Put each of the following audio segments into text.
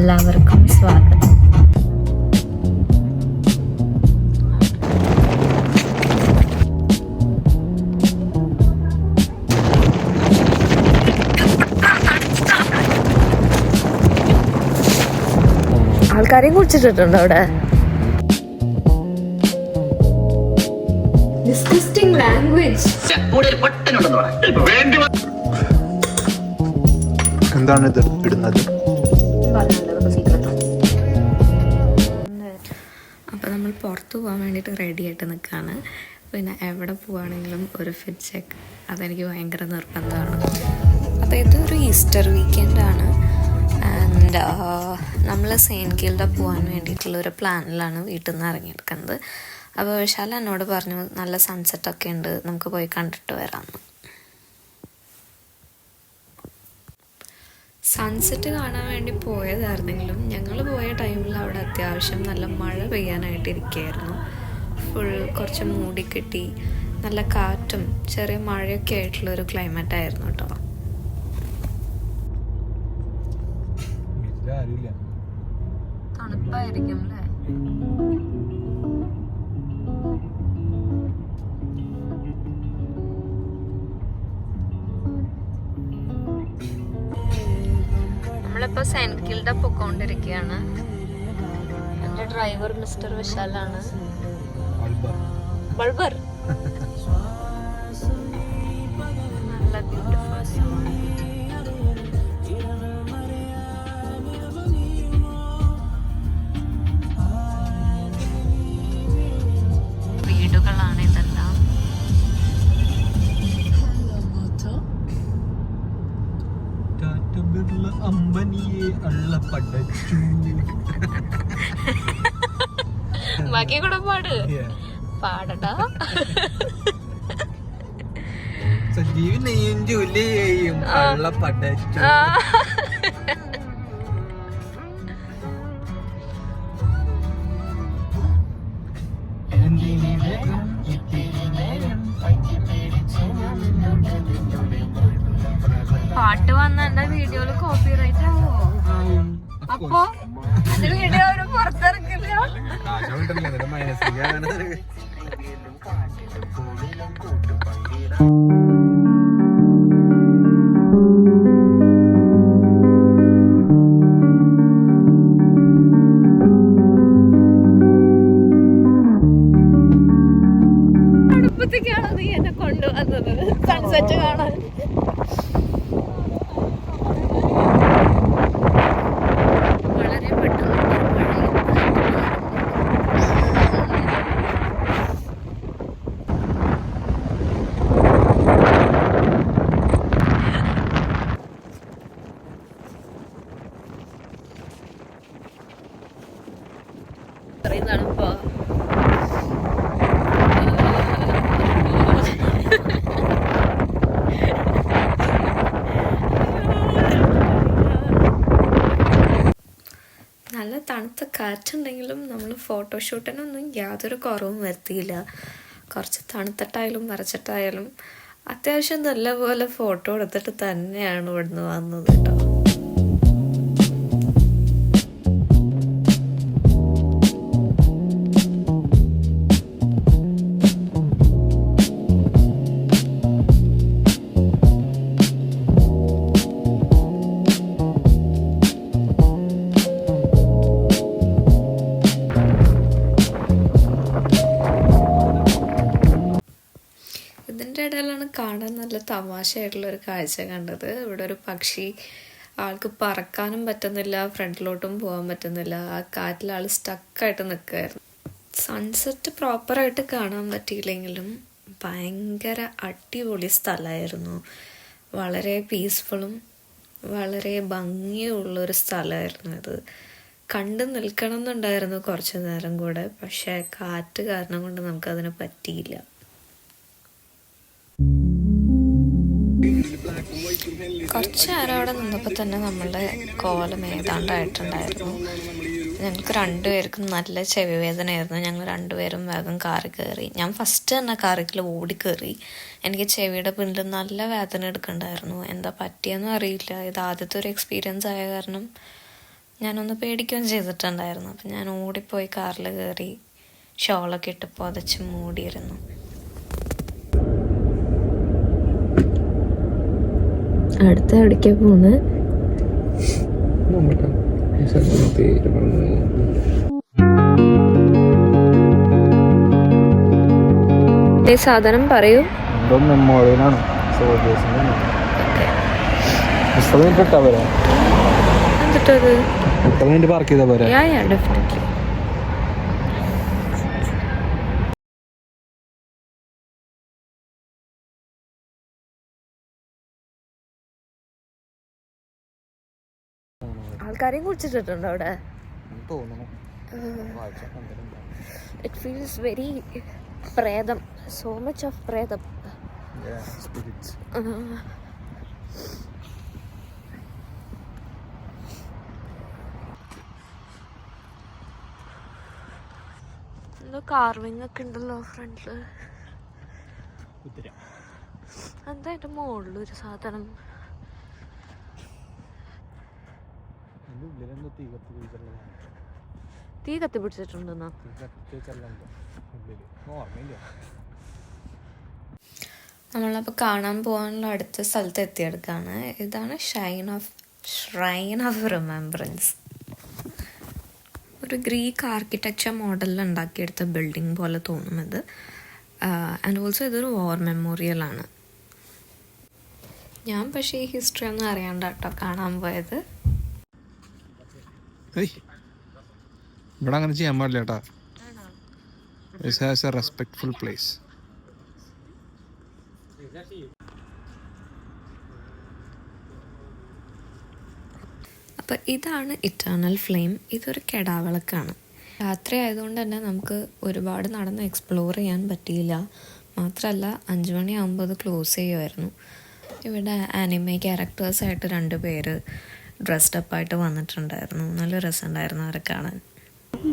എല്ലാവർക്കും സ്വാഗതം. ആൾക്കാരെയും കുടിച്ചിട്ടുണ്ടോ അവിടെ? Disgusting language. എന്താണ് ഇത് ഇടുന്നത്? അപ്പോൾ നമ്മൾ പുറത്ത് പോകാൻ വേണ്ടിയിട്ട് റെഡി ആയിട്ട് നിൽക്കുകയാണ്. പിന്നെ എവിടെ പോവുകയാണെങ്കിലും ഒരു ഫിറ്റ് ചെക്ക് അതെനിക്ക് ഭയങ്കര നിർബന്ധമാണ്. അപ്പോൾ ഇതൊരു ഈസ്റ്റർ വീക്കെൻഡാണ്. ആൻഡ് നമ്മൾ സെയിൻറ്റ് ഗിൽഡ പോകാൻ വേണ്ടിയിട്ടുള്ളൊരു പ്ലാനിലാണ് വീട്ടിൽ നിന്ന് ഇറങ്ങിയെടുക്കുന്നത്. അപ്പോൾ വിശാൽ എന്നോട് പറഞ്ഞു നല്ല സൺസെറ്റൊക്കെ ഉണ്ട്, നമുക്ക് പോയി കണ്ടിട്ട് വരാമെന്ന്. സൺസെറ്റ് കാണാൻ വേണ്ടി പോയതായിരുന്നെങ്കിലും ഞങ്ങൾ പോയ ടൈമിൽ അവിടെ അത്യാവശ്യം നല്ല മഴ പെയ്യാനായിട്ടിരിക്കുകയായിരുന്നു. ഫുൾ കുറച്ച് മൂടിക്കെട്ടി നല്ല കാറ്റും ചെറിയ മഴയൊക്കെ ആയിട്ടുള്ളൊരു ക്ലൈമറ്റ് ആയിരുന്നു കേട്ടോ. തണുപ്പായിരിക്കും അല്ലേ? നമ്മളിപ്പോൾ സെയിൻറ്റ് ഗിൽഡ പൊക്കോണ്ടിരിക്കുകയാണ്. എൻ്റെ ഡ്രൈവർ മിസ്റ്റർ വിശാലാണ്. ബൾബർ നല്ല ബ്യൂട്ടിഫുൾ. വീടുകളാണ് ഇതെല്ലാം. ബാക്കി കൂടെ പാട്. പാടടാ. സജീവിനെയും ജൂലിയെയും അള്ളപ്പടച്ചു. പാട്ട് വന്ന എന്റെ വീഡിയോയില് കോപ്പിറൈറ്റ് ആവോ? അപ്പൊ വീഡിയോ അവര് പുറത്തിറക്കില്ല. അടുപ്പത്തേക്കാണോ നീ എന്നെ കൊണ്ടുവന്നത് സൺസെറ്റ് കാണാൻ? തണുപ്പോ? നല്ല തണുത്ത കാറ്റുണ്ടെങ്കിലും നമ്മൾ ഫോട്ടോഷൂട്ടിനൊന്നും യാതൊരു കുറവും വരുത്തിയില്ല. കുറച്ച് തണുത്തിട്ടായാലും വരച്ചിട്ടായാലും അത്യാവശ്യം നല്ലപോലെ ഫോട്ടോ എടുത്തിട്ട് തന്നെയാണ് ഇവിടുന്ന് വന്നത് കേട്ടോ. ഇതിൻ്റെ ഇടയിലാണ് കാണാൻ നല്ല തമാശയായിട്ടുള്ളൊരു കാഴ്ച കണ്ടത്. ഇവിടെ ഒരു പക്ഷി, ആൾക്ക് പറക്കാനും പറ്റുന്നില്ല, ഫ്രണ്ടിലോട്ടും പോകാൻ പറ്റുന്നില്ല. ആ കാറ്റിൽ ആൾ സ്റ്റക്കായിട്ട് നിൽക്കുകയായിരുന്നു. സൺസെറ്റ് പ്രോപ്പറായിട്ട് കാണാൻ പറ്റിയില്ലെങ്കിലും ഭയങ്കര അടിപൊളി സ്ഥലമായിരുന്നു. വളരെ പീസ്ഫുള്ളും വളരെ ഭംഗിയുള്ളൊരു സ്ഥലമായിരുന്നു ഇത്. കണ്ടു നിൽക്കണം എന്നുണ്ടായിരുന്നു കുറച്ച് നേരം കൂടെ, പക്ഷേ കാറ്റ് കാരണം കൊണ്ട് നമുക്കതിന് പറ്റിയില്ല. കുറച്ച് നേരം അവിടെ നിന്നപ്പോൾ തന്നെ നമ്മളുടെ കോലം ഏതാണ്ടായിട്ടുണ്ടായിരുന്നു. ഞങ്ങൾക്ക് രണ്ടുപേർക്കും നല്ല ചെവി വേദനയായിരുന്നു. ഞങ്ങൾ രണ്ടുപേരും വേഗം കാറിൽ കയറി. ഞാൻ ഫസ്റ്റ് തന്നെ കാറിൽ ഓടിക്കയറി. എനിക്ക് ചെവിയുടെ പിന്നിൽ നല്ല വേദന എടുക്കണ്ടായിരുന്നു. എന്താ പറ്റിയെന്നും അറിയില്ല. ഇത് ആദ്യത്തെ ഒരു എക്സ്പീരിയൻസ് ആയ കാരണം ഞാനൊന്ന് പേടിക്കുകയും ചെയ്തിട്ടുണ്ടായിരുന്നു. അപ്പം ഞാൻ ഓടിപ്പോയി കാറിൽ കയറി ഷോളൊക്കെ ഇട്ട് പുതച്ച് മൂടിയിരുന്നു. അടുത്ത എവിടേക്കാ പോണ്? സാധനം പറയൂ. മെമ്മോറിയലാണ്. പാർക്ക് ചെയ്താ പോരാ? ഡെഫിനറ്റ്ലി. ആൾക്കാരെയും കുറിച്ചിട്ടുണ്ടോ അവിടെ? ഇറ്റ് ഫീൽസ് വെരി പ്രേതം. സോ മച്ച് ഓഫ് പ്രേതം. എന്തോ കാർവിംഗ് ഒക്കെ ഉണ്ടല്ലോ ഫ്രണ്ടില്. എന്താ അതിന്റെ മുകളിലൊരു സാധനം? തീ കത്തി പിടിച്ചിട്ടുണ്ടെന്നോ? നമ്മളപ്പോൾ കാണാൻ പോകാനുള്ള അടുത്ത സ്ഥലത്ത് എത്തിയെടുക്കാണ്. ഇതാണ് ഷ്രൈൻ ഓഫ് റിമെമ്പറൻസ്. ഒരു ഗ്രീക്ക് ആർക്കിടെക്ചർ മോഡലിൽ ഉണ്ടാക്കിയെടുത്ത ബിൽഡിംഗ് പോലെ തോന്നും ഇത്. ആൻഡ് ഓൾസോ ഇതൊരു വാർ മെമ്മോറിയലാണ്. ഞാൻ പക്ഷേ ഈ ഹിസ്റ്ററി ഒന്നും അറിയാണ്ട് കേട്ടോ കാണാൻ പോയത്. ഇവിടെ അങ്ങനെ ചെയ്യാൻ പാടില്ല കേട്ടാ. This has a respectful place. അപ്പോൾ ഇതാണ് ഇറ്റേണൽ ഫ്ലെയിം. ഇതൊരു കെടാവിളക്കാണ്. രാത്രി ആയതുകൊണ്ട് തന്നെ നമുക്ക് ഒരുപാട് നടന്ന് എക്സ്പ്ലോർ ചെയ്യാൻ പറ്റിയില്ല. മാത്രമല്ല 5 മണിയാകുമ്പോൾ അത് ക്ലോസ് ചെയ്യുമായിരുന്നു. ഇവിടെ ആനിമേ ക്യാരക്ടേഴ്സായിട്ട് 2 പേര് ഡ്രസ്ഡപ്പായിട്ട് വന്നിട്ടുണ്ടായിരുന്നു. നല്ല രസമുണ്ടായിരുന്നു അവരെ കാണാൻ.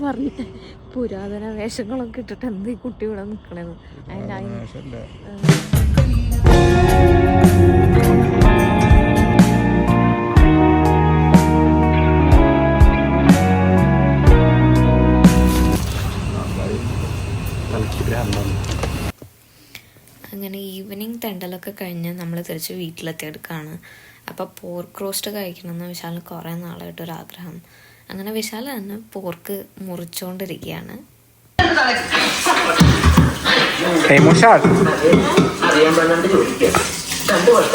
പറഞ്ഞിട്ട് പുരാതന വേഷങ്ങളൊക്കെ ഇട്ടിട്ട് എന്ത് ഈ കുട്ടി ഇവിടെ നിൽക്കണേന്ന്. അങ്ങനെ ഈവനിങ് തെണ്ടലൊക്കെ കഴിഞ്ഞ് നമ്മൾ തിരിച്ച് വീട്ടിലെത്തിയെടുക്കുകയാണ്. അപ്പോൾ പോർക്ക് റോസ്റ്റ് കഴിക്കണമെന്ന് വിശാലിന് കുറേ നാളായിട്ടൊരാഗ്രഹം. അങ്ങനെ വിശാൽ തന്നെ പോർക്ക് മുറിച്ചുകൊണ്ടിരിക്കുകയാണ്.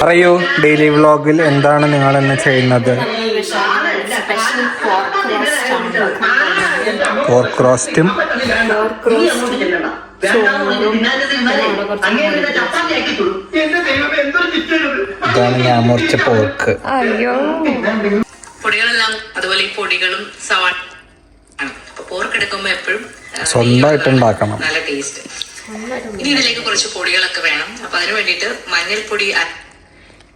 പറയൂ, ഡെയിലി വ്ളോഗിൽ എന്താണ് നിങ്ങൾ എന്നെ ചെയ്യുന്നത്? പോർക്ക് റോസ്റ്റും ഇതാണ് ഞാൻ മുറിച്ച പോർക്ക്. അയ്യോ, പൊടികളെല്ലാം അതുപോലെ ഈ പൊടികളും സവാള പോർക്ക് എടുക്കുമ്പോൾ എപ്പോഴും സ്വന്തമായിട്ട് ഉണ്ടാക്കണം. നല്ല ടേസ്റ്റ്. ഇനി ഇതിലേക്ക് കുറച്ച് പൊടികളൊക്കെ വേണം. അപ്പൊ അതിന് വേണ്ടിയിട്ട് മഞ്ഞൾപ്പൊടി.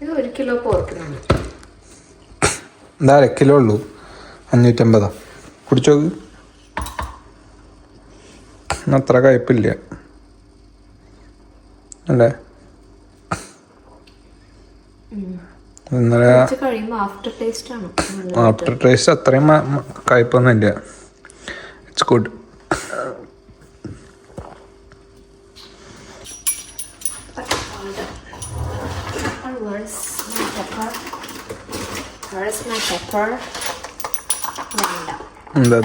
ഇത് 1 കിലോ പോർക്കിനാണ്. എന്താ 1 കിലോ ഉള്ളൂ, 550. കുടിച്ചോക്ക്, അത്ര കയ്പില്ല അല്ലേ? ഇന്നലെ ആഫ്റ്റർ ടേസ്റ്റ് അത്രയും കയ്പൊന്നുമില്ല. It's good. എന്താ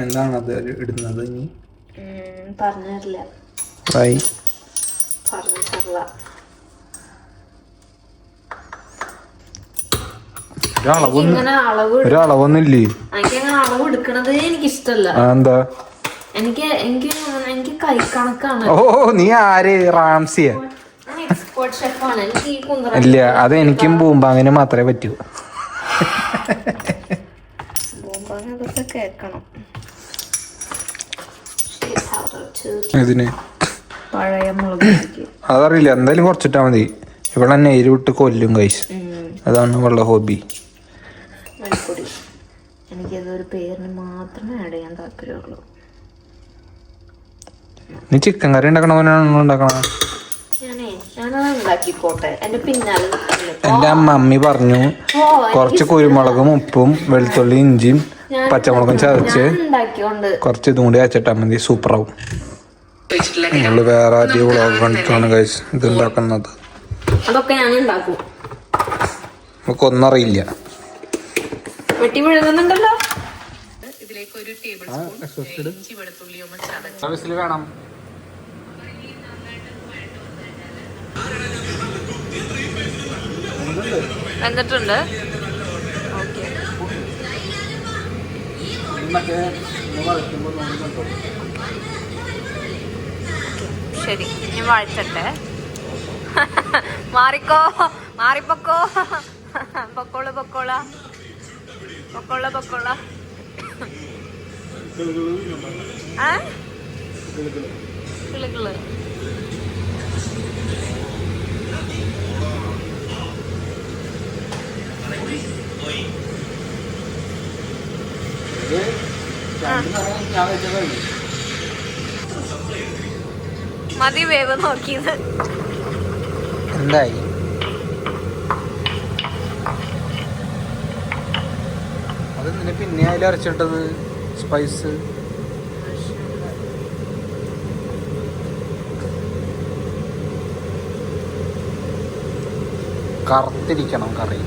എന്താണത് ഇടുന്നത്? ഇനി പറഞ്ഞില്ല. ഒരളവൊന്നുമില്ലേ? എനിക്കങ്ങനെ അളവ് എടുക്കണത് എനിക്കിഷ്ടല്ല. എന്താ? എനിക്ക് കൈ കണക്കാണ്. ഓ, നീ ആര്? റാംസിയ? എക്സ്പേർട്ട് ഷെഫാണ്. എനിക്ക് ഈ കുന്തറ ഇല്ല, അത് എനിക്കും ബൂമ്പാങ്ങിനും മാത്രമേ പറ്റൂ. ബൂമ്പാങ് അതൊക്കെ കേൾക്കണം. ഇതിന് പഴയ മുളക് അതറിയില്ല, എന്തായാലും കുറച്ചിട്ടാ മതി. ഇവിടെ തന്നെ എരിവിട്ട് കൊല്ലും കൈസ്. അതാണ് ഉള്ള ഹോബി. മല്ലിപ്പൊടി എനിക്കതൊരു പേരിന് മാത്രമേ ആഡ് ചെയ്യാൻ താല്പര്യമുള്ളൂ. നീ ചിക്കൻ കറി ഉണ്ടാക്കണവനാണോ ഉണ്ടാക്കണ? ഞാനതാണ് ഉണ്ടാക്കിക്കോട്ടെ എന്റെ പിന്നാലെ നിൽക്കില്ല. എൻ്റെ മമ്മി പറഞ്ഞു കുറച്ച് കുരുമുളകും ഉപ്പും വെളുത്തുള്ളി ഇഞ്ചിയും പച്ചമുളകും ചതച്ച് ഉണ്ടാക്കിയോണ്ട് കുറച്ച് ഇതും കൂടി അയച്ചിട്ടാൽ മതി, സൂപ്പറാവും. വെച്ചിട്ടുള്ള നമ്മൾ വേറെ ആദ്യം വ്ളോഗ് കണ്ടിട്ടാണ് ഗൈസ് ഇത് ഉണ്ടാക്കുന്നത്. അതൊക്കെ ഞാൻ ഉണ്ടാക്കും. നമുക്കൊന്നും അറിയില്ല. വെട്ടി വിഴുകുന്നുണ്ടല്ലോ. ഇതിലേക്ക് ഒരു ടേബിൾ സ്പൂൺ ഇഞ്ചി വെളുത്തുള്ളി ഒന്ന് ചതച്ച് വേണം. എന്നിട്ടുണ്ട്. ഓക്കെ, ശരി, ഞാൻ വാഴ്ത്തട്ടെ. മാറിക്കോ, മാറിപ്പൊക്കോ, പൊക്കോള് പൊക്കോള പൊക്കോള പൊക്കോള. കിളുകിള് മതി വേവ് നോക്കിയത്. എന്തായി? അത് പിന്നെ അതിൽ അരച്ചിട്ടത് സ്പൈസ്. കറുത്തിരിക്കണം കറി.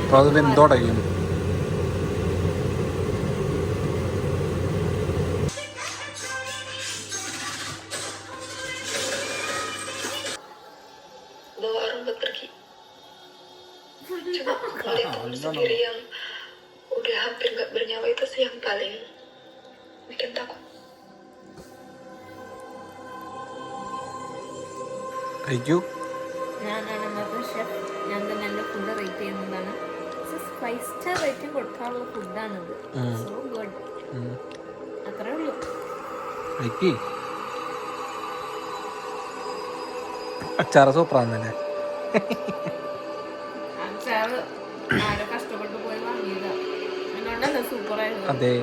അപ്പൊ അത് വെന്തോടയും. sendiri yang udah hampir nggak bernyawa itu sih yang paling bikin takut. കഴിക്കൂ. ഞാനാണ് മദർ ഷെഫ്. ഞാൻ തന്നെ എൻ്റെ ഫുഡ് റേറ്റ് ചെയ്യുന്നതാണ്. 5 സ്റ്റാർ റേറ്റിംഗ് കൊടുക്കാനുള്ള ഫുഡാണിത്. So good. അത്രേ ഉള്ളൂ. അച്ചാറ് സൂപ്പറാന്നല്ലേ? അച്ചാറ് ആരോ കഷ്ടപ്പെട്ട് പോയി വാങ്ങിയതാ. അതുകൊണ്ടല്ലേ സൂപ്പറായിരുന്നു. അതെ.